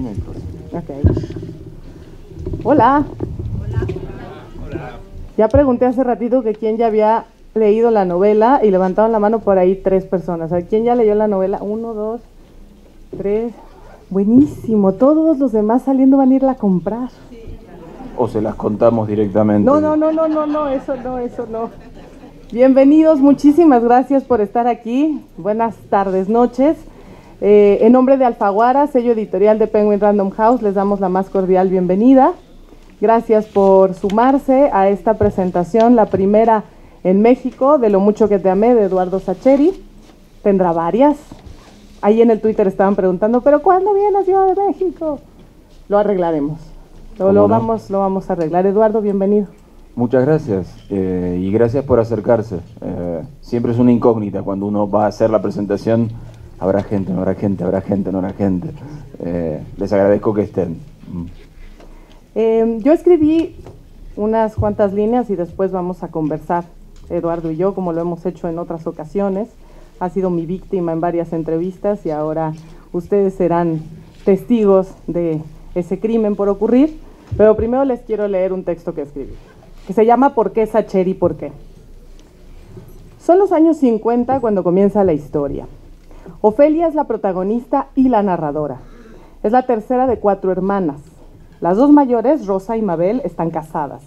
Okay. Hola. Ya pregunté hace ratito que quién ya había leído la novela y levantaron la mano por ahí 3 personas. A ver, ¿quién ya leyó la novela? 1, 2, 3. Buenísimo. Todos los demás saliendo van a irla a comprar. ¿O se las contamos directamente? No, eso no. Bienvenidos, muchísimas gracias por estar aquí. Buenas tardes, noches. En nombre de Alfaguara, sello editorial de Penguin Random House, les damos la más cordial bienvenida. Gracias por sumarse a esta presentación, la primera en México, de Lo mucho que te amé, de Eduardo Sacheri. Tendrá varias. Ahí en el Twitter estaban preguntando, ¿pero cuándo viene a Ciudad de México? Lo arreglaremos. Lo vamos a arreglar. Eduardo, bienvenido. Muchas gracias y gracias por acercarse. Siempre es una incógnita cuando uno va a hacer la presentación. Habrá gente, no habrá gente, habrá gente, no habrá gente. Les agradezco que estén. Yo escribí unas cuantas líneas y después vamos a conversar, Eduardo y yo, como lo hemos hecho en otras ocasiones. Ha sido mi víctima en varias entrevistas y ahora ustedes serán testigos de ese crimen por ocurrir. Pero primero les quiero leer un texto que escribí, que se llama ¿Por qué Sacheri? ¿Por qué? Son los años 50 cuando comienza la historia. Ofelia es la protagonista y la narradora. Es la tercera de 4 hermanas. Las 2 mayores, Rosa y Mabel, están casadas.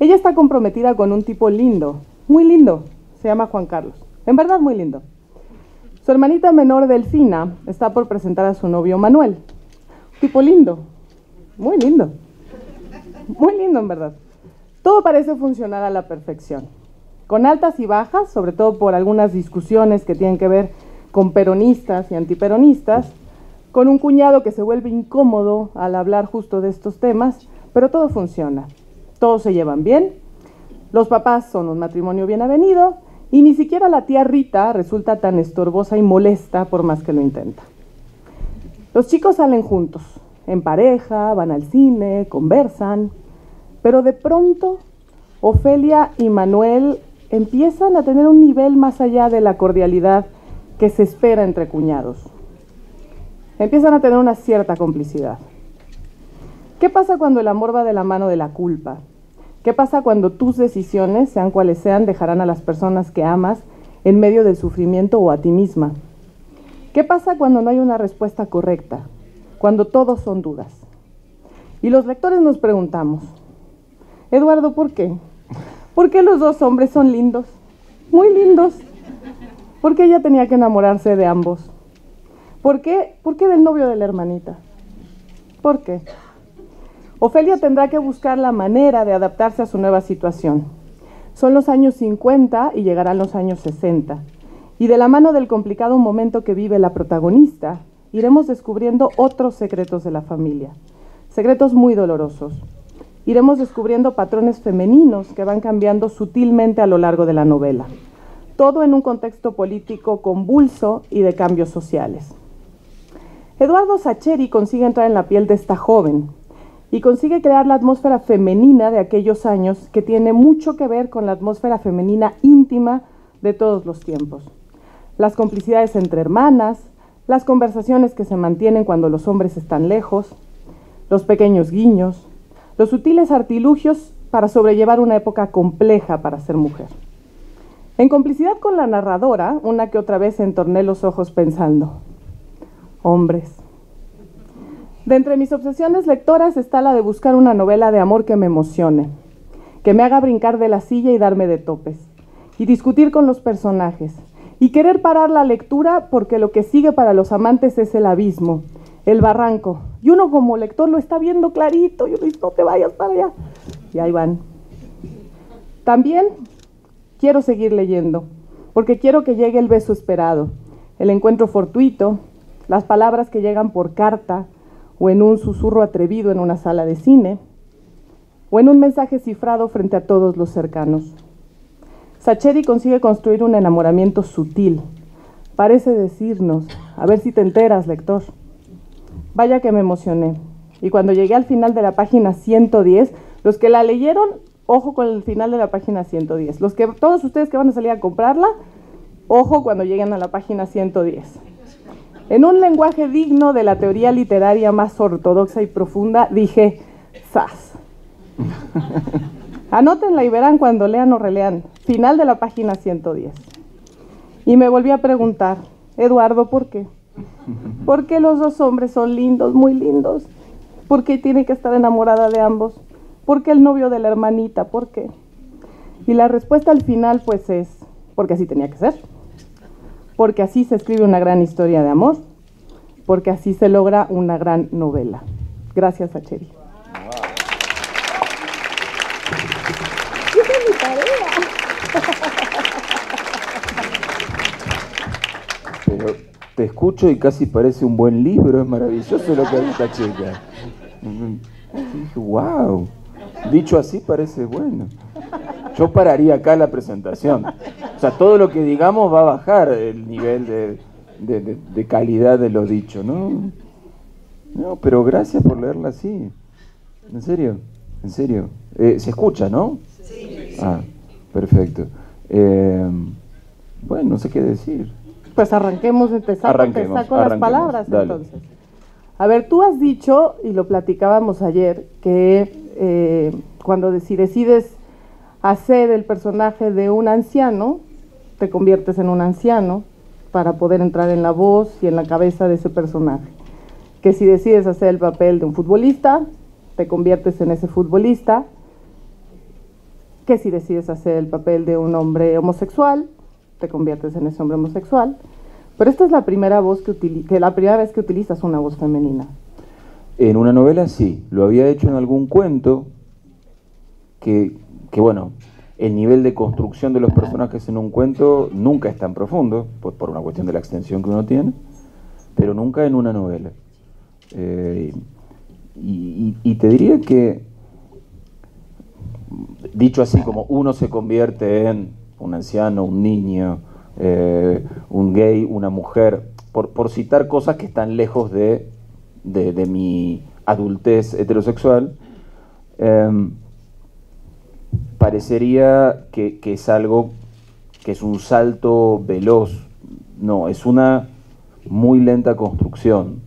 Ella está comprometida con un tipo lindo, muy lindo, se llama Juan Carlos. En verdad muy lindo. Su hermanita menor, Delfina, está por presentar a su novio Manuel. Tipo lindo, muy lindo. Muy lindo en verdad. Todo parece funcionar a la perfección. Con altas y bajas, sobre todo por algunas discusiones que tienen que ver con peronistas y antiperonistas, con un cuñado que se vuelve incómodo al hablar justo de estos temas, pero todo funciona. Todos se llevan bien, los papás son un matrimonio bien avenido y ni siquiera la tía Rita resulta tan estorbosa y molesta por más que lo intenta. Los chicos salen juntos, en pareja, van al cine, conversan, pero de pronto Ofelia y Manuel empiezan a tener un nivel más allá de la cordialidad que se espera entre cuñados. Empiezan a tener una cierta complicidad. ¿Qué pasa cuando el amor va de la mano de la culpa? ¿Qué pasa cuando tus decisiones, sean cuales sean, dejarán a las personas que amas en medio del sufrimiento o a ti misma? ¿Qué pasa cuando no hay una respuesta correcta? Cuando todos son dudas. Y los lectores nos preguntamos, Eduardo, ¿por qué? ¿Por qué los 2 hombres son lindos? Muy lindos. ¿Por qué ella tenía que enamorarse de ambos? ¿Por qué del novio de la hermanita? ¿Por qué? Ofelia tendrá que buscar la manera de adaptarse a su nueva situación. Son los años 50 y llegarán los años 60. Y de la mano del complicado momento que vive la protagonista, iremos descubriendo otros secretos de la familia. Secretos muy dolorosos. Iremos descubriendo patrones femeninos que van cambiando sutilmente a lo largo de la novela. Todo en un contexto político convulso y de cambios sociales. Eduardo Sacheri consigue entrar en la piel de esta joven y consigue crear la atmósfera femenina de aquellos años que tiene mucho que ver con la atmósfera femenina íntima de todos los tiempos. Las complicidades entre hermanas, las conversaciones que se mantienen cuando los hombres están lejos, los pequeños guiños, los sutiles artilugios para sobrellevar una época compleja para ser mujer. En complicidad con la narradora, una que otra vez entorné los ojos pensando, hombres. De entre mis obsesiones lectoras está la de buscar una novela de amor que me emocione, que me haga brincar de la silla y darme de topes, y discutir con los personajes, y querer parar la lectura porque lo que sigue para los amantes es el abismo, el barranco, y uno como lector lo está viendo clarito, y uno dice, no te vayas para allá, y ahí van. También quiero seguir leyendo, porque quiero que llegue el beso esperado, el encuentro fortuito, las palabras que llegan por carta, o en un susurro atrevido en una sala de cine, o en un mensaje cifrado frente a todos los cercanos. Sacheri consigue construir un enamoramiento sutil. Parece decirnos, a ver si te enteras, lector. Vaya que me emocioné. Y cuando llegué al final de la página 110, los que la leyeron, ojo con el final de la página 110. Todos ustedes que van a salir a comprarla, ojo cuando lleguen a la página 110. En un lenguaje digno de la teoría literaria más ortodoxa y profunda, dije, ¡zas! Anótenla y verán cuando lean o relean. Final de la página 110. Y me volví a preguntar, Eduardo, ¿por qué? ¿Por qué los dos hombres son lindos, muy lindos? ¿Por qué tiene que estar enamorada de ambos? ¿Por qué el novio de la hermanita? ¿Por qué? Y la respuesta al final, pues, es porque así tenía que ser. Porque así se escribe una gran historia de amor. Porque así se logra una gran novela. Gracias, Acheri. ¡Esa es mi tarea! Pero te escucho y casi parece un buen libro, es maravilloso lo que hace esta chica. Dije, wow, dicho así parece bueno. Yo pararía acá la presentación. O sea, todo lo que digamos va a bajar el nivel de calidad de lo dicho, ¿no? No, pero gracias por leerla así. ¿En serio? ¿En serio? ¿Se escucha, no? Sí. Ah, perfecto. Bueno, no sé qué decir. Pues arranquemos, te saco las palabras, dale. Entonces. A ver, tú has dicho, y lo platicábamos ayer, que cuando si decides hacer el personaje de un anciano, te conviertes en un anciano para poder entrar en la voz y en la cabeza de ese personaje. Que si decides hacer el papel de un futbolista, te conviertes en ese futbolista. Que si decides hacer el papel de un hombre homosexual, te conviertes en ese hombre homosexual. Pero esta es la primera vez que utilizas una voz femenina. En una novela sí, lo había hecho en algún cuento que bueno, el nivel de construcción de los personajes en un cuento nunca es tan profundo, por una cuestión de la extensión que uno tiene, pero nunca en una novela. Y te diría que, dicho así, como uno se convierte en un anciano, un niño, un gay, una mujer, por citar cosas que están lejos de mi adultez heterosexual, parecería que es algo que es un salto veloz. No, es una muy lenta construcción.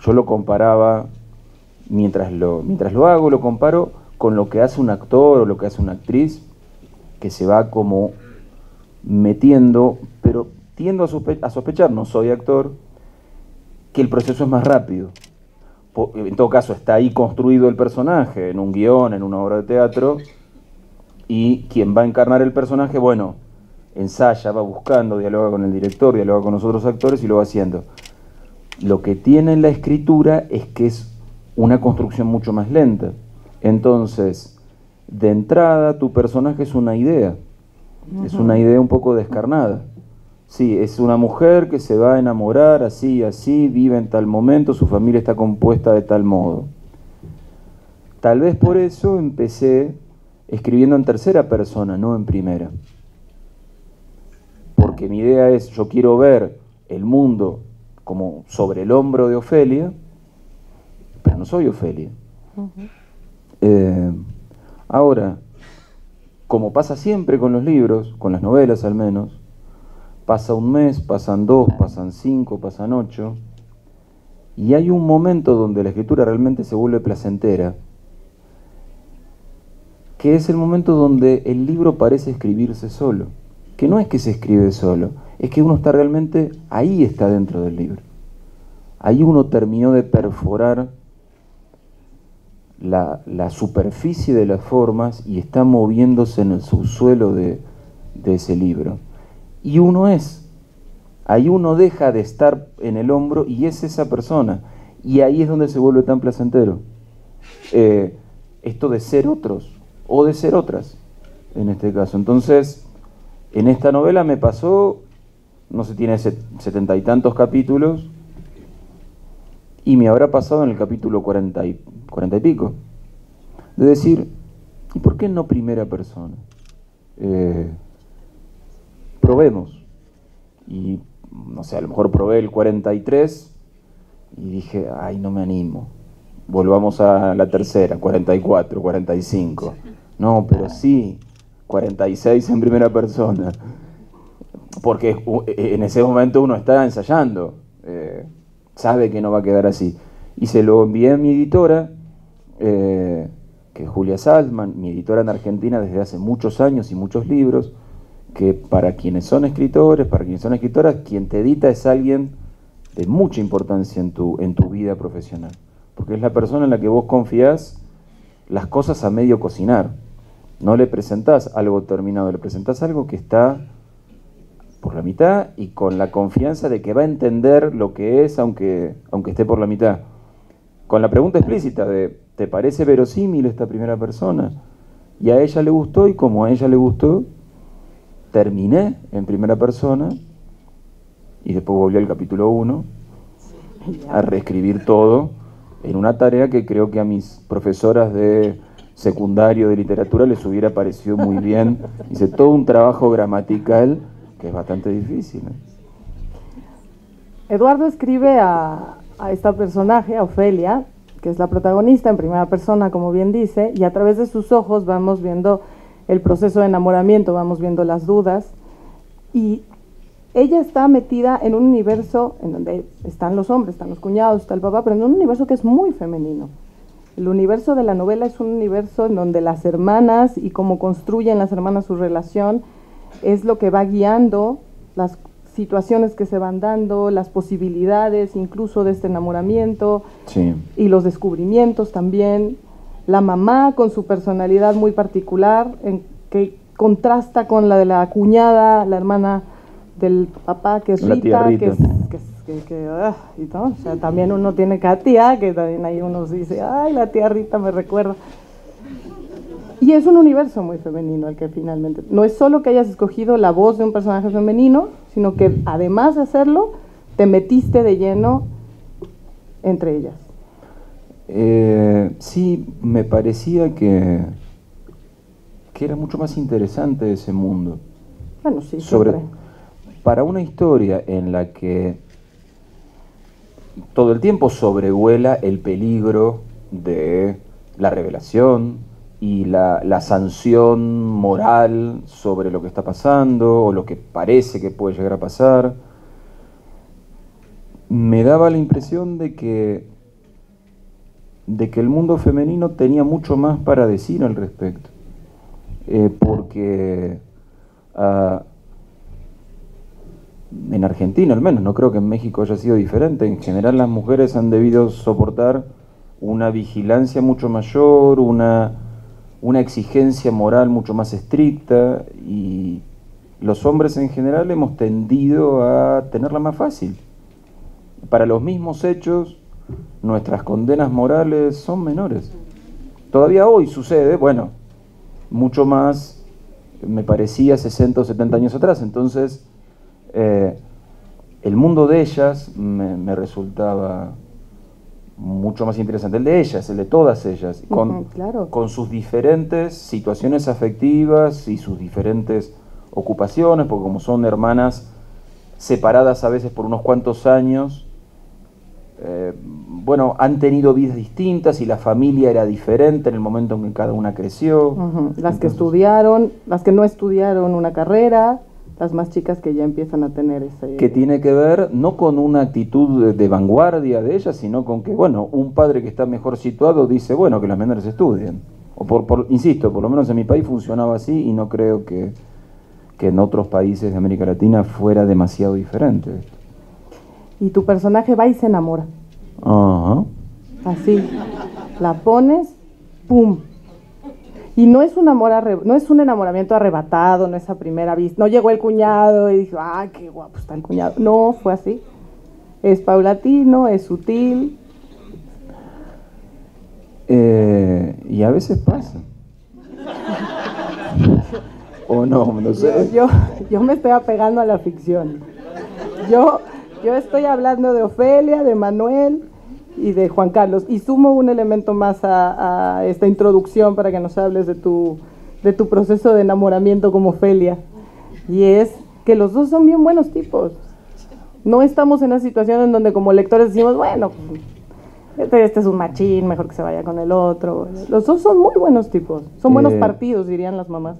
Yo lo comparaba, mientras lo hago, lo comparo con lo que hace un actor o lo que hace una actriz, que se va como metiendo, pero tiendo a sospechar, no soy actor, que el proceso es más rápido. En todo caso, está ahí construido el personaje, en un guión, en una obra de teatro, y quien va a encarnar el personaje, bueno, ensaya, va buscando, dialoga con el director, dialoga con los otros actores y lo va haciendo. Lo que tiene en la escritura es que es una construcción mucho más lenta. Entonces, de entrada, tu personaje es una idea. Es una idea un poco descarnada. Sí, es una mujer que se va a enamorar así, así, vive en tal momento, su familia está compuesta de tal modo. Tal vez por eso empecé escribiendo en tercera persona, no en primera. Porque mi idea es, yo quiero ver el mundo como sobre el hombro de Ofelia, pero no soy Ofelia. Ahora, como pasa siempre con los libros, con las novelas al menos, pasa un mes, pasan 2, pasan 5, pasan 8, y hay un momento donde la escritura realmente se vuelve placentera, que es el momento donde el libro parece escribirse solo, que no es que se escribe solo, es que uno está realmente, ahí está dentro del libro. Ahí uno terminó de perforar la superficie de las formas y está moviéndose en el subsuelo de ese libro. Y uno es, ahí uno deja de estar en el hombro y es esa persona. Y ahí es donde se vuelve tan placentero. Esto de ser otros, o de ser otras, en este caso. Entonces, en esta novela me pasó, no sé, tiene 70 y tantos capítulos, y me habrá pasado en el capítulo 40 y pico, de decir, ¿y por qué no primera persona? Probemos. Y, no sé, a lo mejor probé el 43 y dije, ay, no me animo. Volvamos a la tercera, 44, 45. No, pero sí, 46 en primera persona. porque en ese momento uno está ensayando, sabe que no va a quedar así. Y se lo envié a mi editora, que es Julia Salzman, mi editora en Argentina desde hace muchos años y muchos libros, que para quienes son escritores, para quienes son escritoras, quien te edita es alguien de mucha importancia en tu vida profesional, porque es la persona en la que vos confías las cosas a medio cocinar. No le presentás algo terminado, le presentás algo que está por la mitad y con la confianza de que va a entender lo que es, aunque esté por la mitad. Con la pregunta explícita de, ¿te parece verosímil esta primera persona? Y a ella le gustó, y como a ella le gustó, terminé en primera persona y después volví al capítulo 1 a reescribir todo en una tarea que creo que a mis profesoras de secundario de literatura les hubiera parecido muy bien. Hice todo un trabajo gramatical que es bastante difícil. Eduardo escribe a esta personaje, a Ofelia, que es la protagonista en primera persona, como bien dice, y a través de sus ojos vamos viendo el proceso de enamoramiento, vamos viendo las dudas, y ella está metida en un universo en donde están los hombres, están los cuñados, está el papá, pero en un universo que es muy femenino. El universo de la novela es un universo en donde las hermanas y cómo construyen las hermanas su relación es lo que va guiando las situaciones que se van dando, las posibilidades incluso de este enamoramiento, sí, y los descubrimientos también. La mamá con su personalidad muy particular, que contrasta con la de la cuñada, la hermana del papá, que es la Rita, Rita. y todo. O sea, también uno tiene cada tía, que también ahí uno dice, ay, la tía Rita me recuerda. Y es un universo muy femenino el que finalmente, no es solo que hayas escogido la voz de un personaje femenino, sino que además de hacerlo, te metiste de lleno entre ellas. Sí, me parecía que era mucho más interesante ese mundo. Bueno, sí, siempre. Para una historia en la que todo el tiempo sobrevuela el peligro de la revelación y la sanción moral sobre lo que está pasando o lo que parece que puede llegar a pasar, me daba la impresión de que el mundo femenino tenía mucho más para decir al respecto, porque en Argentina al menos, no creo que en México haya sido diferente, en general las mujeres han debido soportar una vigilancia mucho mayor, una exigencia moral mucho más estricta, y los hombres en general hemos tendido a tenerla más fácil. Para los mismos hechos, nuestras condenas morales son menores. Todavía hoy sucede, bueno, mucho más, me parecía 60 o 70 años atrás. Entonces, el mundo de ellas me resultaba mucho más interesante, el de ellas, el de todas ellas, claro, con sus diferentes situaciones afectivas y sus diferentes ocupaciones, porque como son hermanas separadas a veces por unos cuantos años, bueno, han tenido vidas distintas y la familia era diferente en el momento en que cada una creció. Las que estudiaron, las que no estudiaron una carrera, las más chicas que ya empiezan a tener ese... Que tiene que ver no con una actitud de vanguardia de ellas, sino con que, bueno, un padre que está mejor situado dice, bueno, que las menores estudien. O insisto, por lo menos en mi país funcionaba así y no creo que en otros países de América Latina fuera demasiado diferente. Y tu personaje va y se enamora. Ajá. Así, la pones, ¡pum! Y no es un amor no es un enamoramiento arrebatado, no es a primera vista. No llegó el cuñado y dijo, ¡ay, qué guapo está el cuñado! No, fue así. Es paulatino, es sutil. Y a veces pasa. O no sé. Yo me estoy apegando a la ficción. Yo estoy hablando de Ofelia, de Manuel y de Juan Carlos, y sumo un elemento más a esta introducción para que nos hables de tu proceso de enamoramiento como Ofelia, y es que los dos son bien buenos tipos. No estamos en una situación en donde como lectores decimos, bueno, este es un machín, mejor que se vaya con el otro. Los dos son muy buenos tipos, son buenos partidos, dirían las mamás.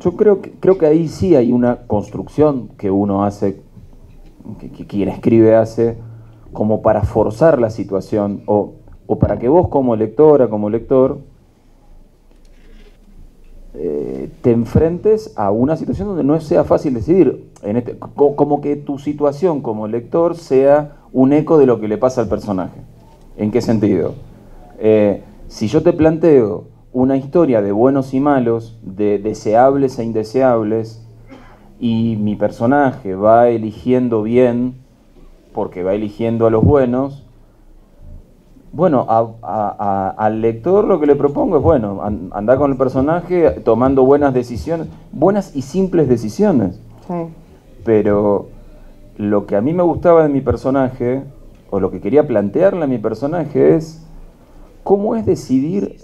Yo creo que ahí sí hay una construcción que uno hace, que quien escribe hace, como para forzar la situación, o para que vos como lectora, como lector, te enfrentes a una situación donde no sea fácil decidir, como que tu situación como lector sea un eco de lo que le pasa al personaje. ¿En qué sentido? Si yo te planteo una historia de buenos y malos, de deseables e indeseables, y mi personaje va eligiendo bien, porque va eligiendo a los buenos, bueno, al lector lo que le propongo es, bueno, andar con el personaje tomando buenas decisiones, buenas y simples decisiones. Sí. Pero lo que a mí me gustaba de mi personaje, o lo que quería plantearle a mi personaje, es cómo es decidir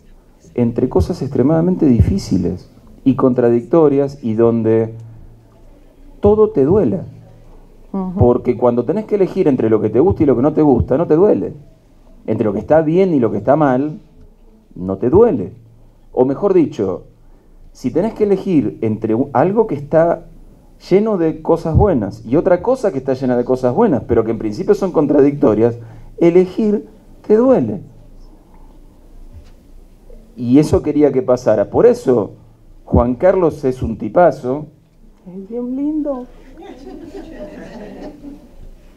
entre cosas extremadamente difíciles y contradictorias, y donde todo te duela. Porque cuando tenés que elegir entre lo que te gusta y lo que no te gusta, no te duele. Entre lo que está bien y lo que está mal, no te duele. O mejor dicho, si tenés que elegir entre algo que está lleno de cosas buenas y otra cosa que está llena de cosas buenas, pero que en principio son contradictorias, elegir te duele. Y eso quería que pasara. Por eso Juan Carlos es un tipazo. Es bien lindo.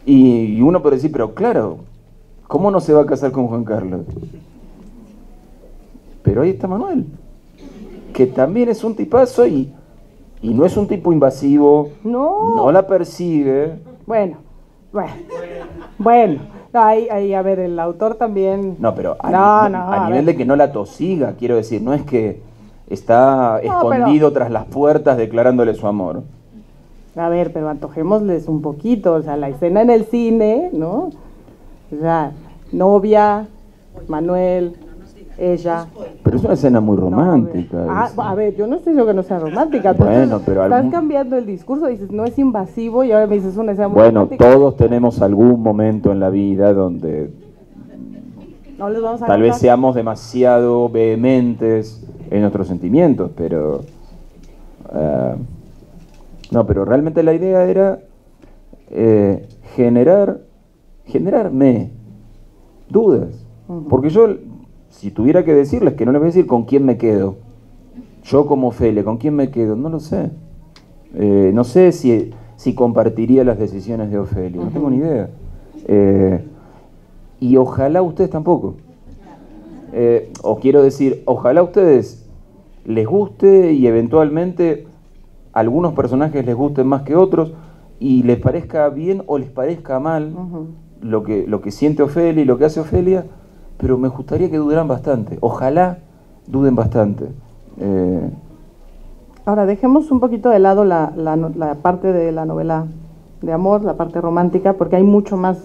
Y uno puede decir, pero claro, ¿cómo no se va a casar con Juan Carlos? Pero ahí está Manuel, que también es un tipazo y no es un tipo invasivo, no la persigue. Bueno. Ahí, a ver, el autor también... No, pero a nivel de que no la tosiga, quiero decir, no es que está escondido tras las puertas declarándole su amor. A ver, pero antojémosles un poquito, o sea, la escena en el cine, ¿no? O sea, novia, Manuel, ella... Pero es una escena muy romántica. A ver, yo no estoy diciendo que no sea romántica. Bueno, pero estás cambiando el discurso, dices, no es invasivo, y ahora me dices, es una escena muy romántica. Bueno, todos tenemos algún momento en la vida donde no les vamos a tal vez seamos demasiado vehementes en nuestros sentimientos, pero... no, pero realmente la idea era generarme dudas. Porque yo, si tuviera que decirles, que no les voy a decir con quién me quedo, yo como Ofelia, ¿con quién me quedo? No lo sé. No sé si compartiría las decisiones de Ofelia, no tengo ni idea. Y ojalá ustedes tampoco. O quiero decir, ojalá a ustedes les guste y eventualmente algunos personajes les gusten más que otros y les parezca bien o les parezca mal lo que siente Ofelia y lo que hace Ofelia, pero me gustaría que duraran bastante. Ojalá duden bastante. Ahora, dejemos un poquito de lado la parte de la novela de amor, la parte romántica, porque hay mucho más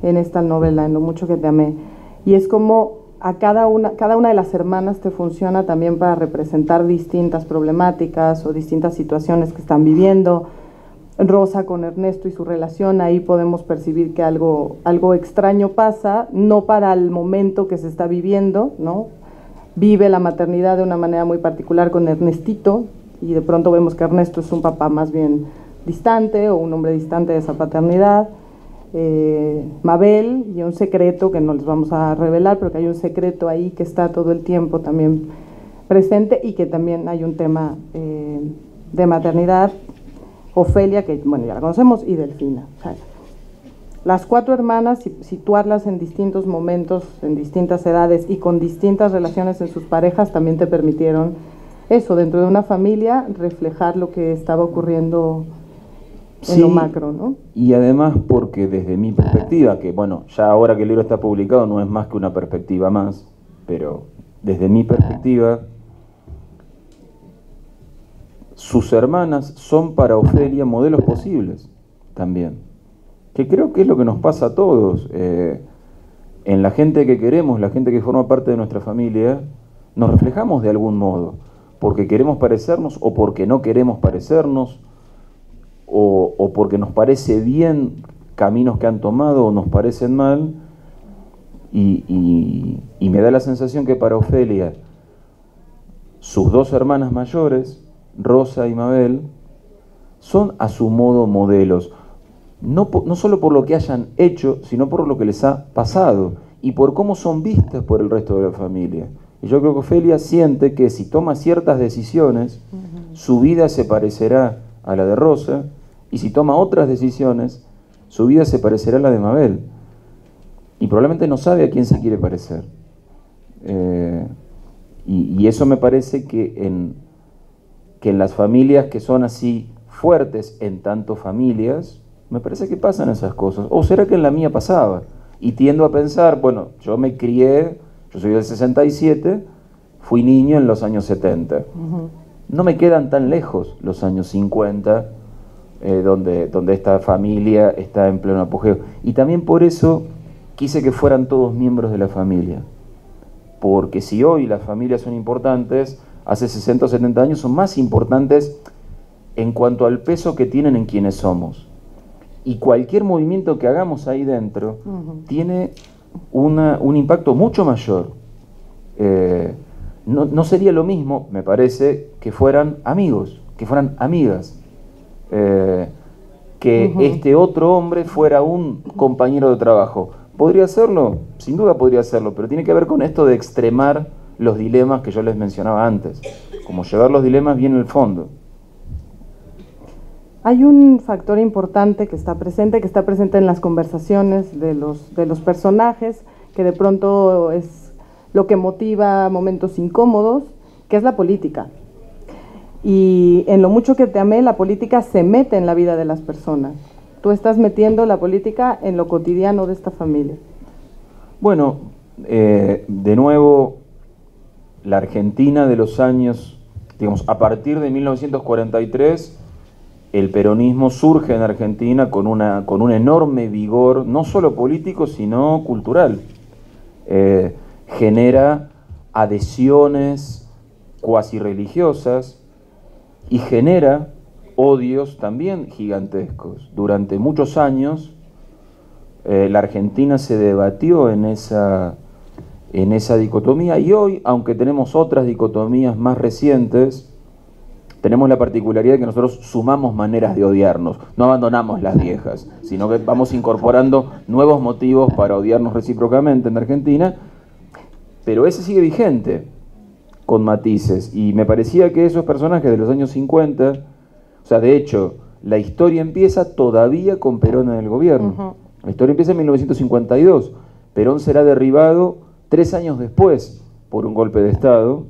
en esta novela, en Lo mucho que te amé. Y es como a cada una de las hermanas te funciona también para representar distintas problemáticas o distintas situaciones que están viviendo. Rosa con Ernesto y su relación, ahí podemos percibir que algo extraño pasa, no para el momento que se está viviendo, ¿no? Vive la maternidad de una manera muy particular con Ernestito, y de pronto vemos que Ernesto es un papá más bien distante, o un hombre distante de esa paternidad. Mabel, y un secreto que no les vamos a revelar, pero que hay un secreto ahí que está todo el tiempo también presente, y que también hay un tema de maternidad. Ofelia, que bueno, ya la conocemos, y Delfina. O sea, las cuatro hermanas, situarlas en distintos momentos, en distintas edades y con distintas relaciones en sus parejas, también te permitieron eso, dentro de una familia, reflejar lo que estaba ocurriendo en lo macro, ¿no? Y además porque desde mi perspectiva, que bueno, ya ahora que el libro está publicado no es más que una perspectiva más, pero desde mi perspectiva, sus hermanas son para Ofelia modelos posibles también, que creo que es lo que nos pasa a todos. En la gente que queremos, la gente que forma parte de nuestra familia, nos reflejamos de algún modo, porque queremos parecernos o porque no queremos parecernos, o porque nos parece bien caminos que han tomado o nos parecen mal, y me da la sensación que para Ofelia sus dos hermanas mayores Rosa y Mabel son a su modo modelos, no solo por lo que hayan hecho, sino por lo que les ha pasado y por cómo son vistas por el resto de la familia. Y yo creo que Ofelia siente que si toma ciertas decisiones, su vida se parecerá a la de Rosa, y si toma otras decisiones, su vida se parecerá a la de Mabel. Y probablemente no sabe a quién se quiere parecer. Y eso me parece que en las familias que son así fuertes, en tanto familias, me parece que pasan esas cosas. ¿O será que en la mía pasaba? Y tiendo a pensar, bueno, yo me crié, yo soy del 67, fui niño en los años 70. No me quedan tan lejos los años 50, donde esta familia está en pleno apogeo. Y también por eso quise que fueran todos miembros de la familia. Porque si hoy las familias son importantes, hace 60 o 70 años son más importantes en cuanto al peso que tienen en quienes somos. Y cualquier movimiento que hagamos ahí dentro tiene un impacto mucho mayor. No sería lo mismo, me parece, que fueran amigos, que fueran amigas, que este otro hombre fuera un compañero de trabajo. ¿Podría hacerlo? Sin duda podría hacerlo, pero tiene que ver con esto de extremar los dilemas que yo les mencionaba antes, como llevar los dilemas bien al fondo. Hay un factor importante que está presente en las conversaciones de los personajes, que de pronto es lo que motiva momentos incómodos, que es la política. Y en Lo mucho que te amé, la política se mete en la vida de las personas. Tú estás metiendo la política en lo cotidiano de esta familia. Bueno, de nuevo, la Argentina de los años, digamos, a partir de 1943, el peronismo surge en Argentina con un enorme vigor, no solo político, sino cultural. Genera adhesiones cuasi religiosas y genera odios también gigantescos. Durante muchos años la Argentina se debatió en esa dicotomía, y hoy, aunque tenemos otras dicotomías más recientes, tenemos la particularidad de que nosotros sumamos maneras de odiarnos, no abandonamos las viejas, sino que vamos incorporando nuevos motivos para odiarnos recíprocamente en Argentina, pero ese sigue vigente, con matices, y me parecía que esos personajes de los años 50, o sea, de hecho, la historia empieza todavía con Perón en el gobierno. La historia empieza en 1952, Perón será derribado 3 años después por un golpe de Estado,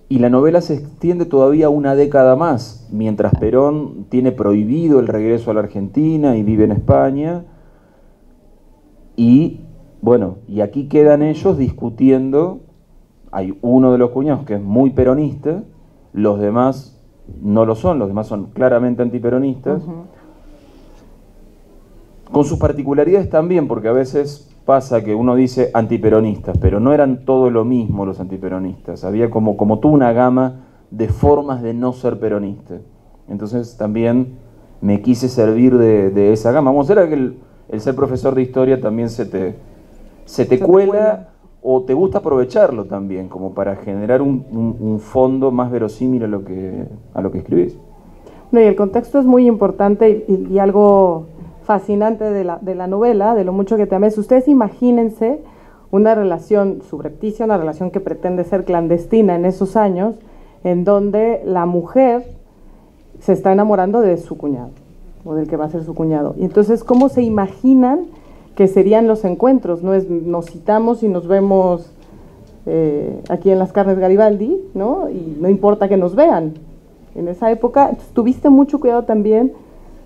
y la novela se extiende todavía una década más, mientras Perón tiene prohibido el regreso a la Argentina y vive en España. Y bueno, y aquí quedan ellos discutiendo. Hay uno de los cuñados que es muy peronista, los demás no lo son, los demás son claramente antiperonistas. Con sus particularidades también, porque a veces pasa que uno dice antiperonistas, pero no eran todo lo mismo los antiperonistas. Había como toda una gama de formas de no ser peronista. Entonces también me quise servir de esa gama. Vamos a ver que el ser profesor de historia también se te cuela, o te gusta aprovecharlo también, como para generar un fondo más verosímil a lo que escribís. No, y el contexto es muy importante y algo fascinante de la novela, de Lo mucho que te amé. Ustedes imagínense una relación subrepticia, una relación que pretende ser clandestina en esos años, en donde la mujer se está enamorando de su cuñado, o del que va a ser su cuñado. Y entonces, ¿cómo se imaginan que serían los encuentros? No es, nos citamos y nos vemos aquí en Las Carnes Garibaldi, ¿no? Y no importa que nos vean. En esa época tuviste mucho cuidado también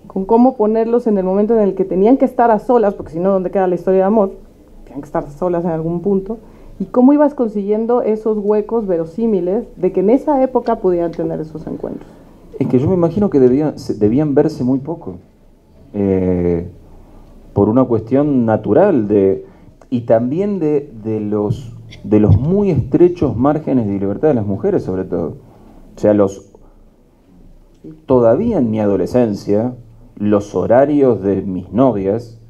con cómo ponerlos en el momento en el que tenían que estar a solas, porque si no, ¿dónde queda la historia de amor? Tenían que estar solas en algún punto. Y cómo ibas consiguiendo esos huecos verosímiles de que en esa época pudieran tener esos encuentros. Es que yo me imagino que debían verse muy poco, por una cuestión natural y también de los muy estrechos márgenes de libertad de las mujeres, sobre todo. O sea, todavía en mi adolescencia, los horarios de mis novias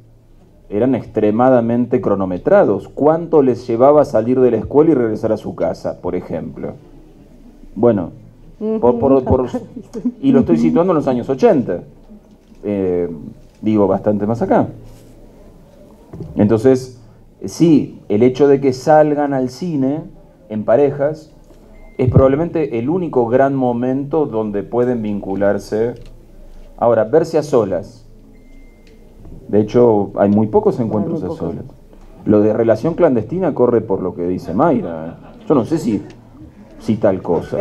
eran extremadamente cronometrados. ¿Cuánto les llevaba a salir de la escuela y regresar a su casa, por ejemplo? Bueno, Y lo estoy situando en los años 80. Digo, bastante más acá. Entonces, sí, el hecho de que salgan al cine en parejas es probablemente el único gran momento donde pueden vincularse. Ahora, verse a solas. De hecho, hay muy pocos encuentros a solas. Lo de relación clandestina corre por lo que dice Mayra. Yo no sé si tal cosa.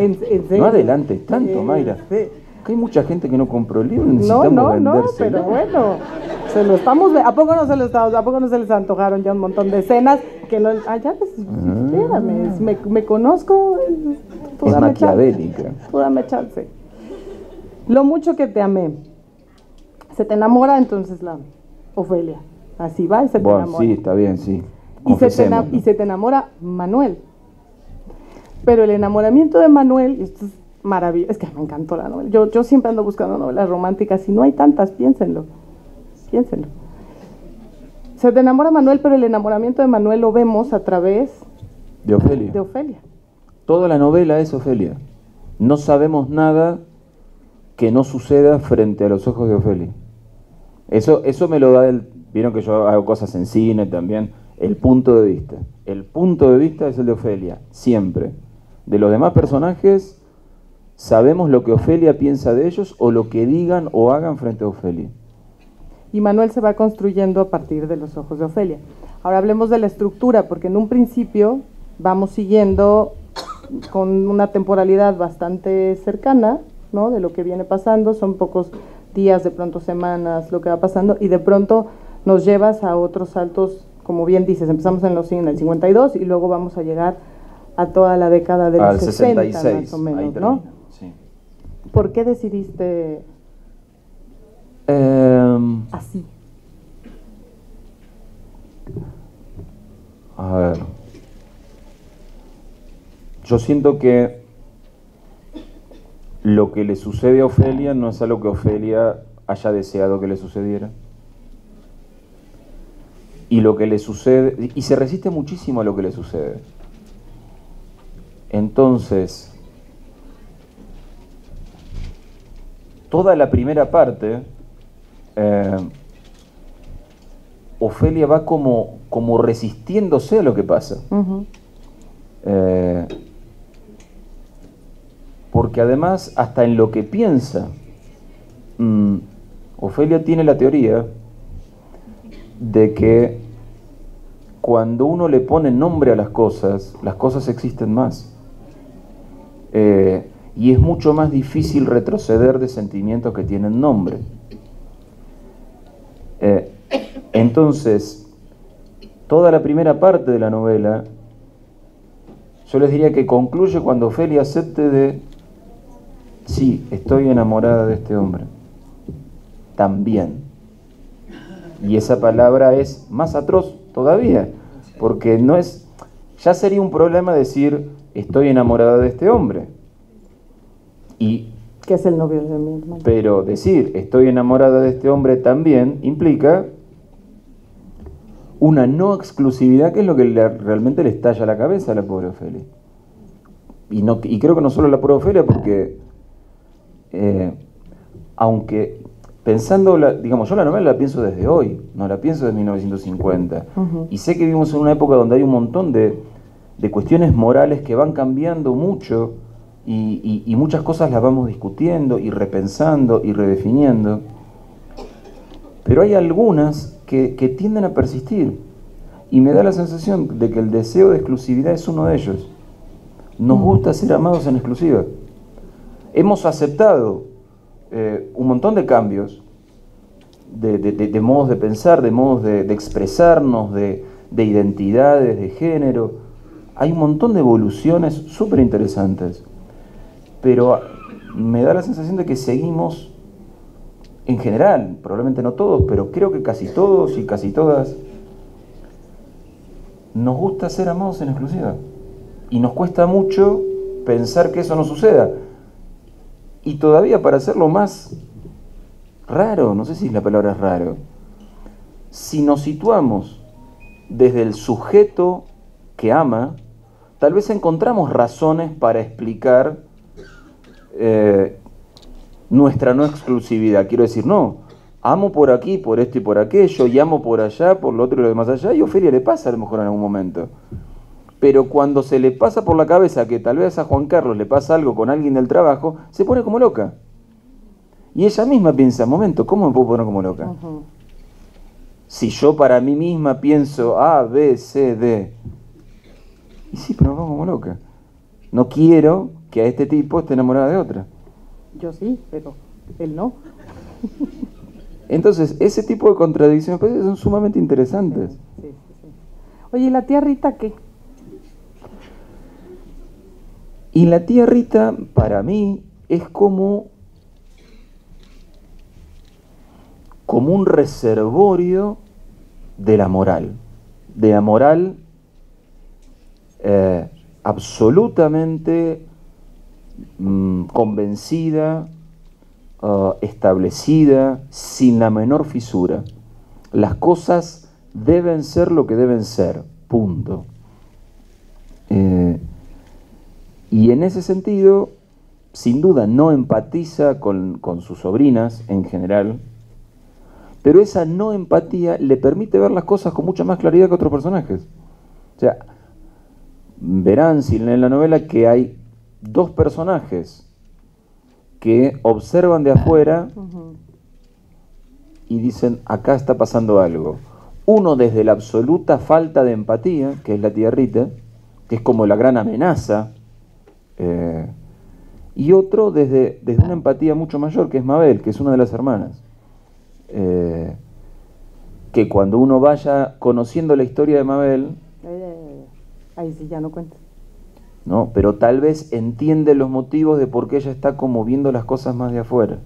No adelantes tanto, Mayra. Que hay mucha gente que no compró el libro, necesitamos vendérselo. Pero bueno, se lo estamos... ¿A poco no se les antojaron ya un montón de escenas? Que no... espérame, me conozco. Es maquiavélica. Tú dame chance. Lo mucho que te amé. Se te enamora entonces la Ofelia. Así va y se te enamora. Sí, está bien, sí. Y se te enamora Manuel. Pero el enamoramiento de Manuel, esto es maravilloso, es que me encantó la novela. Yo siempre ando buscando novelas románticas y no hay tantas, piénsenlo. Se te enamora Manuel, pero el enamoramiento de Manuel lo vemos a través de Ofelia. Toda la novela es Ofelia. No sabemos nada que no suceda frente a los ojos de Ofelia. Eso me lo da vieron que yo hago cosas en cine también, el punto de vista. El punto de vista es el de Ofelia, siempre. De los demás personajes, sabemos lo que Ofelia piensa de ellos o lo que digan o hagan frente a Ofelia. Y Manuel se va construyendo a partir de los ojos de Ofelia. Ahora hablemos de la estructura, porque en un principio vamos siguiendo con una temporalidad bastante cercana, ¿no? De lo que viene pasando, son pocos días, de pronto semanas, lo que va pasando, y de pronto nos llevas a otros saltos, como bien dices, empezamos en el 52 y luego vamos a llegar a toda la década de los 60, 66, más o menos, ahí termina, ¿no? Sí. ¿Por qué decidiste así? A ver, yo siento que lo que le sucede a Ofelia no es algo que Ofelia haya deseado que le sucediera. Y lo que le sucede, y se resiste muchísimo a lo que le sucede. Entonces, toda la primera parte, Ofelia va como resistiéndose a lo que pasa. Uh-huh. Porque además, hasta en lo que piensa, Ofelia tiene la teoría de que cuando uno le pone nombre a las cosas existen más. Y es mucho más difícil retroceder de sentimientos que tienen nombre. Entonces, toda la primera parte de la novela, yo les diría que concluye cuando Ofelia acepte sí, estoy enamorada de este hombre. También. Y esa palabra es más atroz todavía, porque no es, ya sería un problema decir estoy enamorada de este hombre. Y que es el novio de mi hermano. Pero decir estoy enamorada de este hombre también implica una no exclusividad, que es lo que realmente le estalla la cabeza a la pobre Ofelia. Y creo que no solo a la pobre Ofelia, porque aunque pensando, digamos, yo la novela la pienso desde hoy, no la pienso desde 1950. Uh-huh. Y sé que vivimos en una época donde hay un montón de cuestiones morales que van cambiando mucho y muchas cosas las vamos discutiendo y repensando y redefiniendo. Pero hay algunas que tienden a persistir. Y me da la sensación de que el deseo de exclusividad es uno de ellos. Nos gusta ser amados en exclusiva. Hemos aceptado un montón de cambios, de modos de pensar, de modos de expresarnos, de identidades, de género. Hay un montón de evoluciones súper interesantes, pero me da la sensación de que seguimos, en general, probablemente no todos, pero creo que casi todos y casi todas, nos gusta ser amados en exclusiva. Y nos cuesta mucho pensar que eso no suceda. Y todavía, para hacerlo más raro, no sé si la palabra es raro, si nos situamos desde el sujeto que ama, tal vez encontramos razones para explicar nuestra no exclusividad. Quiero decir, no, amo por aquí, por esto y por aquello, y amo por allá, por lo otro y lo demás allá, y a Ofelia le pasa a lo mejor en algún momento. Pero cuando se le pasa por la cabeza que tal vez a Juan Carlos le pasa algo con alguien del trabajo, se pone como loca. Y ella misma piensa, momento, ¿cómo me puedo poner como loca? Si yo para mí misma pienso A, B, C, D. Y sí, pero me pongo como loca. No quiero que a este tipo esté enamorada de otra. Yo sí, pero él no. Entonces, ese tipo de contradicciones pues, son sumamente interesantes. Sí. Oye, ¿y la tía Rita qué? Y la tía Rita, para mí, es como un reservorio de la moral absolutamente convencida, establecida, sin la menor fisura. Las cosas deben ser lo que deben ser, punto. Y en ese sentido, sin duda, no empatiza con sus sobrinas en general, pero esa no empatía le permite ver las cosas con mucha más claridad que otros personajes. O sea, verán si leen la novela que hay dos personajes que observan de afuera y dicen, acá está pasando algo. Uno desde la absoluta falta de empatía, que es la tía Rita, que es como la gran amenaza, y otro desde una empatía mucho mayor, que es Mabel, que es una de las hermanas. Que cuando uno vaya conociendo la historia de Mabel, ahí sí ya no cuenta. ¿no? Pero tal vez entiende los motivos de por qué ella está como viendo las cosas más de afuera.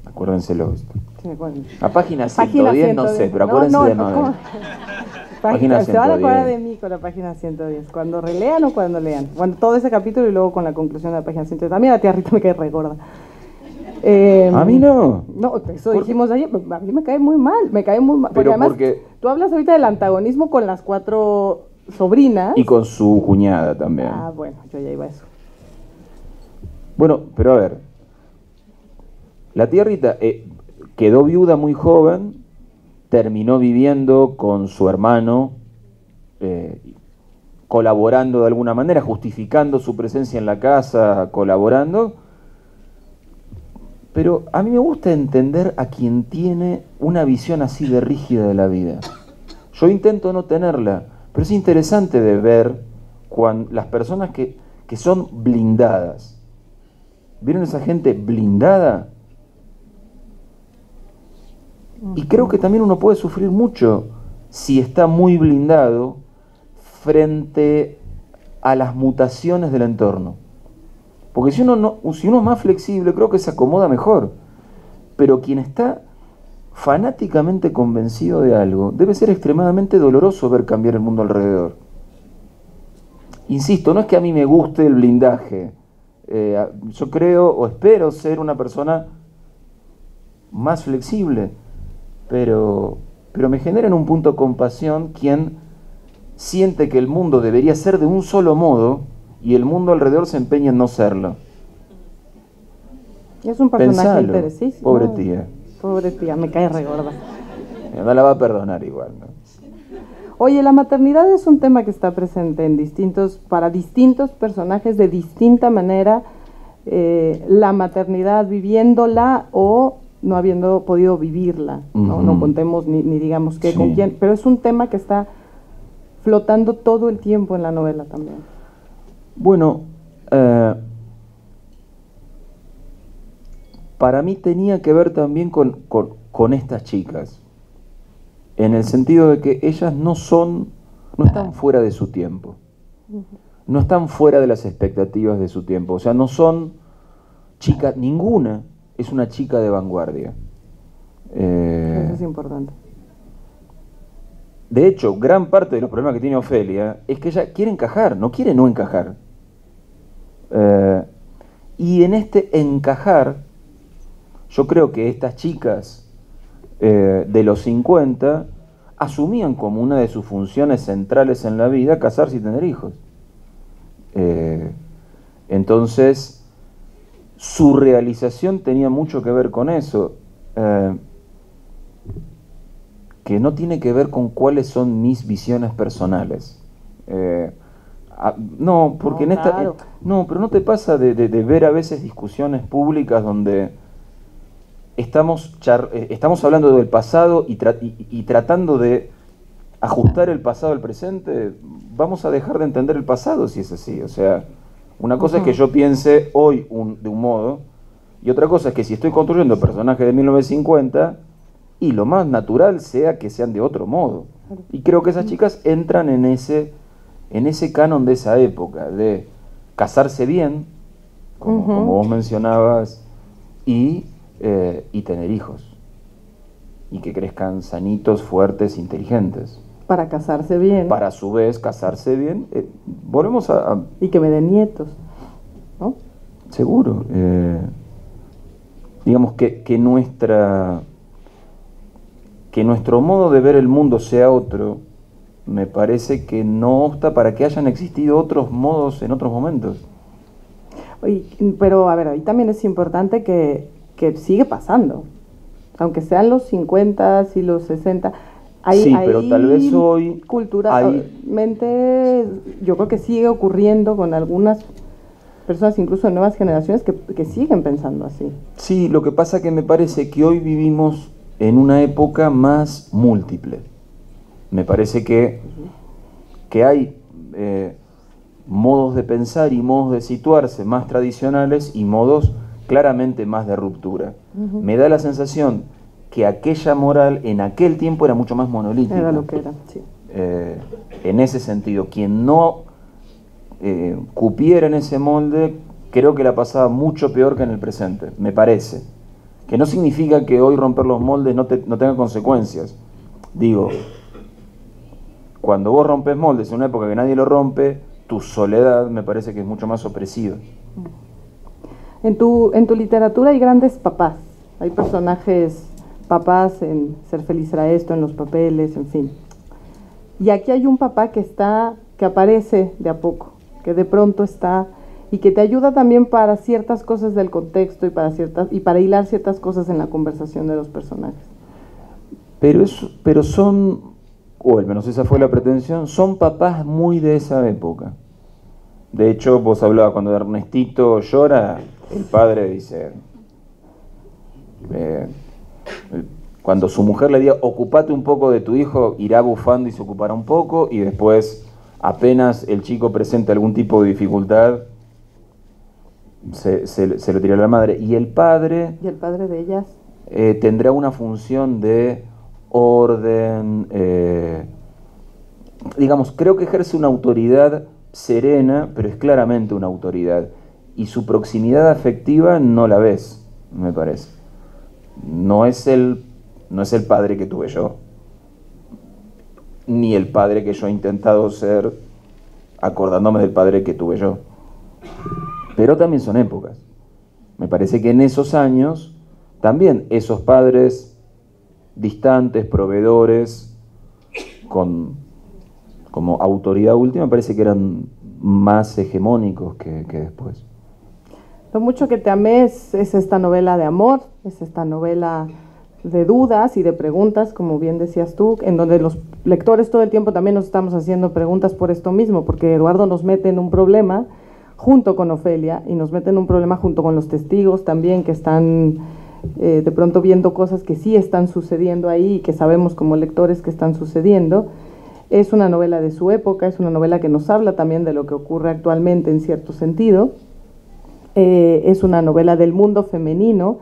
Acuérdenselo. Sí, bueno. A página 110 no sé, pero acuérdense de Mabel. Página 110. Se van a acordar de mí con la página 110, cuando relean o cuando lean. Bueno, todo ese capítulo y luego con la conclusión de la página 110. A mí la tía Rita me cae re gorda. A mí no. No, eso dijimos ayer. A mí me cae muy mal. Porque pero además, porque tú hablas ahorita del antagonismo con las 4 sobrinas. Y con su cuñada también. Ah, bueno, yo ya iba a eso. Bueno, pero a ver. La tía Rita quedó viuda muy joven, terminó viviendo con su hermano, colaborando de alguna manera, justificando su presencia en la casa, colaborando. Pero a mí me gusta entender a quien tiene una visión así de rígida de la vida. Yo intento no tenerla, pero es interesante de ver cuando las personas que son blindadas. ¿Vieron esa gente blindada? Y creo que también uno puede sufrir mucho si está muy blindado frente a las mutaciones del entorno. Porque si uno es más flexible, creo que se acomoda mejor. Pero quien está fanáticamente convencido de algo, debe ser extremadamente doloroso ver cambiar el mundo alrededor. Insisto, no es que a mí me guste el blindaje. Yo creo o espero ser una persona más flexible, pero me genera en un punto compasión quien siente que el mundo debería ser de un solo modo y el mundo alrededor se empeña en no serlo. Es un personaje interesante. Pobre tía. Pobre tía, me cae re gorda. No la va a perdonar igual, ¿no? Oye, la maternidad es un tema que está presente para distintos personajes de distinta manera. La maternidad viviéndola o no habiendo podido vivirla. No contemos ni digamos qué, con quién. Pero es un tema que está flotando todo el tiempo en la novela también. Bueno, para mí tenía que ver también con estas chicas, en el sentido de que ellas no están fuera de su tiempo, no están fuera de las expectativas de su tiempo, o sea, no son chicas, ninguna es una chica de vanguardia. Eso es importante. De hecho, gran parte de los problemas que tiene Ofelia es que ella quiere encajar, no quiere no encajar. Y en este encajar, yo creo que estas chicas de los 50 asumían como una de sus funciones centrales en la vida casarse y tener hijos. Entonces, su realización tenía mucho que ver con eso, que no tiene que ver con cuáles son mis visiones personales. No, porque No, en esta... claro. No, pero ¿no te pasa de ver a veces discusiones públicas donde estamos hablando del pasado y tratando de ajustar el pasado al presente? Vamos a dejar de entender el pasado si es así. O sea, una cosa es que yo piense hoy de un modo, y otra cosa es que si estoy construyendo personajes de 1950, y lo más natural sea que sean de otro modo. Y creo que esas chicas entran en ese canon de esa época, de casarse bien, como vos mencionabas, y tener hijos. Y que crezcan sanitos, fuertes, inteligentes. Para casarse bien. Para a su vez casarse bien. Volvemos Y que me den nietos, ¿no? Seguro. Digamos que nuestro modo de ver el mundo sea otro, me parece que no obsta para que hayan existido otros modos en otros momentos. Pero, a ver, ahí también es importante que sigue pasando. Aunque sean los 50 y los 60, sí, pero tal vez hoy culturalmente yo creo que sigue ocurriendo con algunas personas, incluso de nuevas generaciones, que siguen pensando así. Sí, lo que pasa que me parece que hoy vivimos en una época más múltiple. Me parece que hay modos de pensar y modos de situarse más tradicionales y modos claramente más de ruptura. Me da la sensación que aquella moral en aquel tiempo era mucho más monolítica. Era lo que era, sí. En ese sentido, quien no cupiera en ese molde, creo que la pasaba mucho peor que en el presente, me parece. Que no significa que hoy romper los moldes no tenga consecuencias. Digo, cuando vos rompes moldes en una época que nadie lo rompe, tu soledad me parece que es mucho más opresiva. En tu literatura hay grandes papás, hay personajes papás en Ser feliz será esto, en Los papeles, en fin. Y aquí hay un papá que aparece de a poco, que de pronto está y que te ayuda también para ciertas cosas del contexto y para hilar ciertas cosas en la conversación de los personajes. Pero son, o al menos esa fue la pretensión, son papás muy de esa época. De hecho, vos hablabas cuando Ernestito llora, el padre dice, cuando su mujer le diga, ocupate un poco de tu hijo, irá bufando y se ocupará un poco, y después, apenas el chico presenta algún tipo de dificultad, se lo tira a la madre. Y el padre... ¿Y el padre de ellas? Tendrá una función de orden, digamos, creo que ejerce una autoridad serena, pero es claramente una autoridad. Y su proximidad afectiva no la ves, me parece. No es el padre que tuve yo, ni el padre que yo he intentado ser, acordándome del padre que tuve yo. Pero también son épocas. Me parece que en esos años, también esos padres distantes, proveedores, como autoridad última, me parece que eran más hegemónicos que después. Lo mucho que te amé es esta novela de amor, es esta novela de dudas y de preguntas, como bien decías tú, en donde los lectores todo el tiempo también nos estamos haciendo preguntas por esto mismo, porque Eduardo nos mete en un problema junto con Ofelia y nos mete en un problema junto con los testigos también, que están de pronto viendo cosas que sí están sucediendo ahí y que sabemos como lectores que están sucediendo. Es una novela de su época, es una novela que nos habla también de lo que ocurre actualmente en cierto sentido. Es una novela del mundo femenino.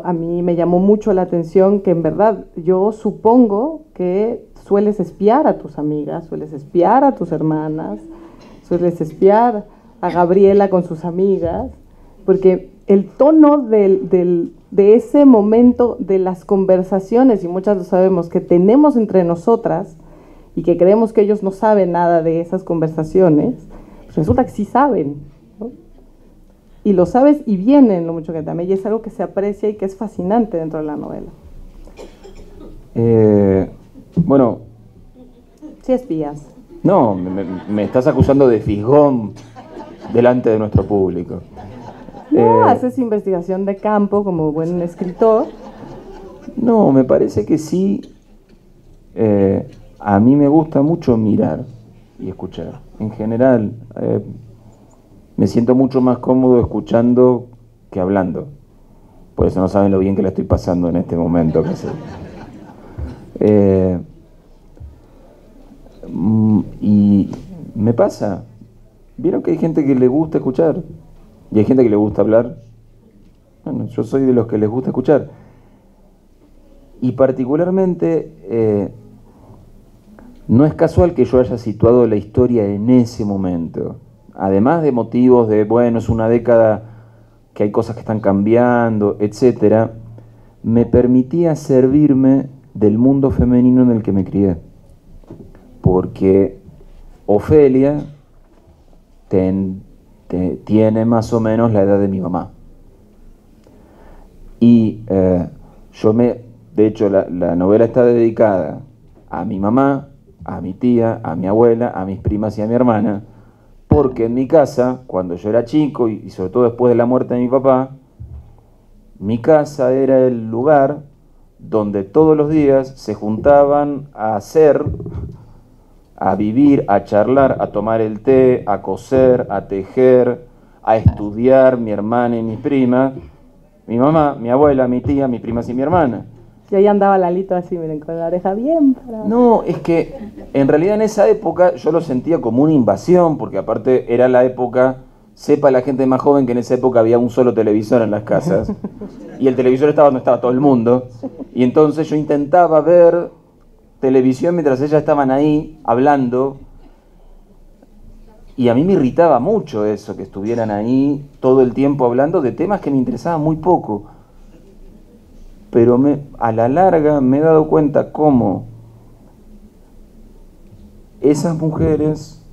A mí me llamó mucho la atención que en verdad yo supongo que sueles espiar a tus amigas, sueles espiar a tus hermanas, sueles espiar a Gabriela con sus amigas, porque el tono de ese momento de las conversaciones, y muchas lo sabemos, que tenemos entre nosotras y que creemos que ellos no saben nada de esas conversaciones, pues resulta que sí saben, ¿no? Y lo sabes y vienen lo mucho que te amé, y es algo que se aprecia y que es fascinante dentro de la novela. Bueno. Sí espías. No, me estás acusando de fisgón. delante de nuestro público. No, haces investigación de campo como buen escritor. No, me parece que sí. A mí me gusta mucho mirar y escuchar. En general, me siento mucho más cómodo escuchando que hablando. Por eso no saben lo bien que la estoy pasando en este momento. Y me pasa. ¿Vieron que hay gente que le gusta escuchar? Y hay gente que le gusta hablar. Bueno, yo soy de los que les gusta escuchar. Y particularmente, no es casual que yo haya situado la historia en ese momento. Además de motivos de, bueno, es una década que hay cosas que están cambiando, etcétera, me permitía servirme del mundo femenino en el que me crié. Porque Ofelia tiene más o menos la edad de mi mamá. Y de hecho, la novela está dedicada a mi mamá, a mi tía, a mi abuela, a mis primas y a mi hermana, porque en mi casa, cuando yo era chico, y sobre todo después de la muerte de mi papá, mi casa era el lugar donde todos los días se juntaban a hacer, a vivir, a charlar, a tomar el té, a coser, a tejer, a estudiar, mi hermana y mis primas, mi mamá, mi abuela, mi tía, mis primas y mi hermana. Y ahí andaba Lalito así, miren, con la oreja bien parada. No, es que en realidad en esa época yo lo sentía como una invasión, porque aparte era la época, sepa la gente más joven que en esa época había un solo televisor en las casas, y el televisor estaba donde estaba todo el mundo, y entonces yo intentaba ver televisión mientras ellas estaban ahí hablando, y a mí me irritaba mucho eso, que estuvieran ahí todo el tiempo hablando de temas que me interesaban muy poco. Pero a la larga me he dado cuenta cómo esas mujeres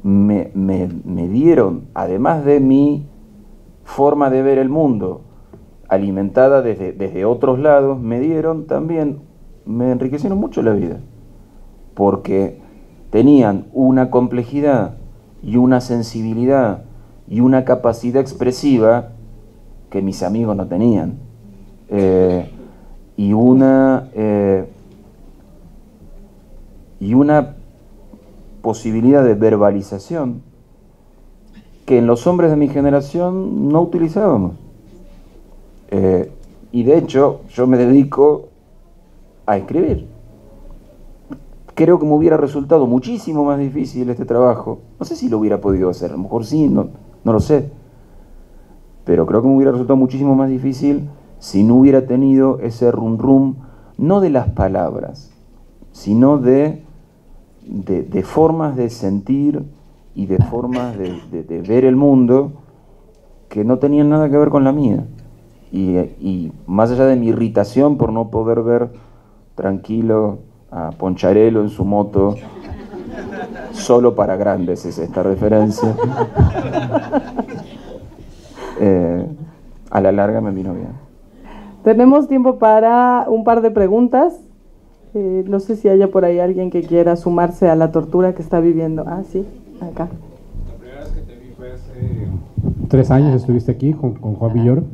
me dieron, además de mi forma de ver el mundo, alimentada desde otros lados, me dieron también, me enriquecieron mucho la vida, porque tenían una complejidad y una sensibilidad y una capacidad expresiva que mis amigos no tenían. Y una posibilidad de verbalización que en los hombres de mi generación no utilizábamos. Y de hecho yo me dedico a escribir. Creo que me hubiera resultado muchísimo más difícil este trabajo. No sé si lo hubiera podido hacer, a lo mejor sí, no lo sé. Pero creo que me hubiera resultado muchísimo más difícil si no hubiera tenido ese rum rum, no de las palabras, sino de formas de sentir y de formas de ver el mundo que no tenían nada que ver con la mía. Y más allá de mi irritación por no poder ver tranquilo a Poncharelo en su moto, solo para grandes es esta referencia, a la larga me vino bien. Tenemos tiempo para un par de preguntas. No sé si haya por ahí alguien que quiera sumarse a la tortura que está viviendo. Ah, sí, acá. La primera vez que te vi fue hace 3 años, estuviste aquí con Juan Villoro.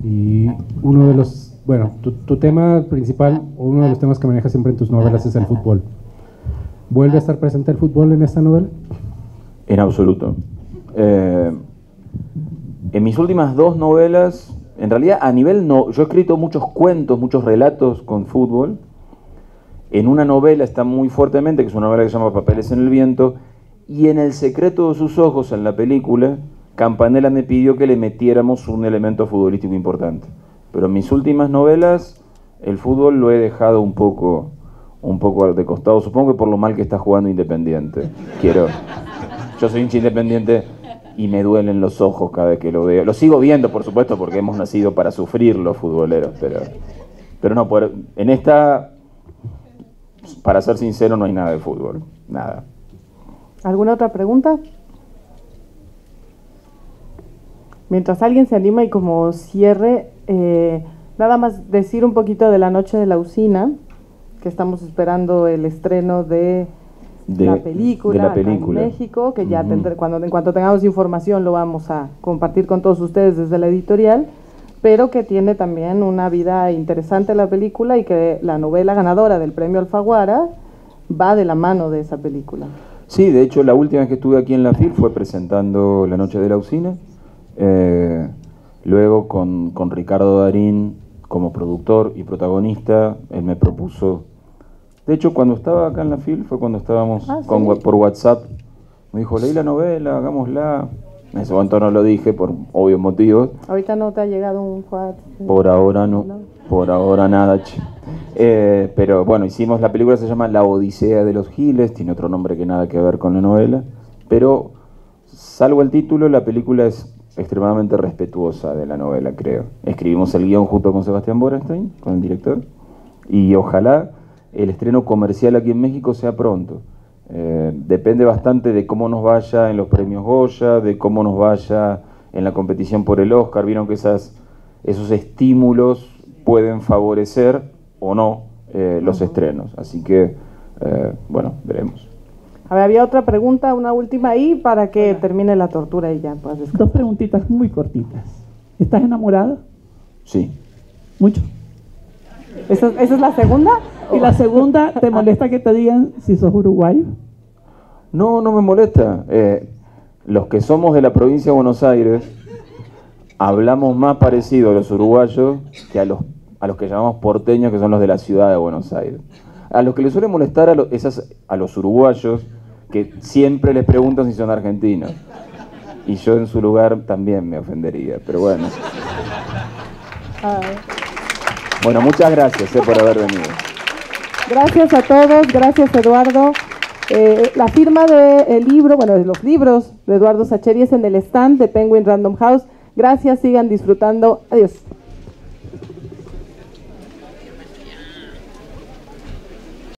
Y uno de los, bueno, tu tema principal, o uno de los temas que manejas siempre en tus novelas es el fútbol. ¿Vuelve a estar presente el fútbol en esta novela? En absoluto. En mis últimas 2 novelas, en realidad a nivel no, yo he escrito muchos cuentos, muchos relatos con fútbol. En una novela está muy fuertemente, que es una novela que se llama Papeles en el viento, y en El secreto de sus ojos, en la película, Campanella me pidió que le metiéramos un elemento futbolístico importante. Pero en mis últimas novelas, el fútbol lo he dejado un poco de costado, supongo que por lo mal que está jugando Independiente. Yo soy hincha Independiente y me duelen los ojos cada vez que lo veo. Lo sigo viendo, por supuesto, porque hemos nacido para sufrir los futboleros, pero no, en esta, para ser sincero, no hay nada de fútbol, nada. ¿Alguna otra pregunta? Mientras alguien se anima y como cierre, nada más decir un poquito de La noche de la usina, que estamos esperando el estreno de la película, de la película. Acá en México, que ya en cuanto tengamos información lo vamos a compartir con todos ustedes desde la editorial, pero que tiene también una vida interesante la película y que la novela ganadora del premio Alfaguara va de la mano de esa película. Sí, de hecho la última vez que estuve aquí en la FIL fue presentando La Noche de la Usina, luego con Ricardo Darín como productor y protagonista. Él me propuso, de hecho cuando estaba acá en la FIL fue cuando estábamos por WhatsApp, me dijo, leí la novela, hagámosla. En ese momento no lo dije por obvios motivos. ¿Ahorita no te ha llegado un WhatsApp? Por ahora no, por ahora nada, che. Pero bueno, hicimos, la película se llama La Odisea de los Giles, tiene otro nombre que nada que ver con la novela, pero salvo el título, la película es extremadamente respetuosa de la novela, creo. Escribimos el guión junto con Sebastián Borenstein, con el director, y ojalá el estreno comercial aquí en México sea pronto. Depende bastante de cómo nos vaya en los premios Goya, de cómo nos vaya en la competición por el Oscar. Vieron que esos estímulos pueden favorecer o no los estrenos. Así que, bueno, veremos. A ver, había otra pregunta, una última ahí para que termine la tortura y ya puedas descansar. 2 preguntitas muy cortitas. ¿Estás enamorado? Sí. ¿Mucho? ¿Esa es la segunda? Y la segunda, ¿te molesta que te digan si sos uruguayo? No, no me molesta. Los que somos de la provincia de Buenos Aires hablamos más parecido a los uruguayos que a los que llamamos porteños, que son los de la ciudad de Buenos Aires. A los que les suele molestar a los uruguayos, que siempre les preguntan si son argentinos. Y yo en su lugar también me ofendería, pero bueno. Bueno, muchas gracias por haber venido. Gracias a todos, gracias Eduardo. La firma del libro, bueno, de los libros de Eduardo Sacheri es en el stand de Penguin Random House. Gracias, sigan disfrutando. Adiós.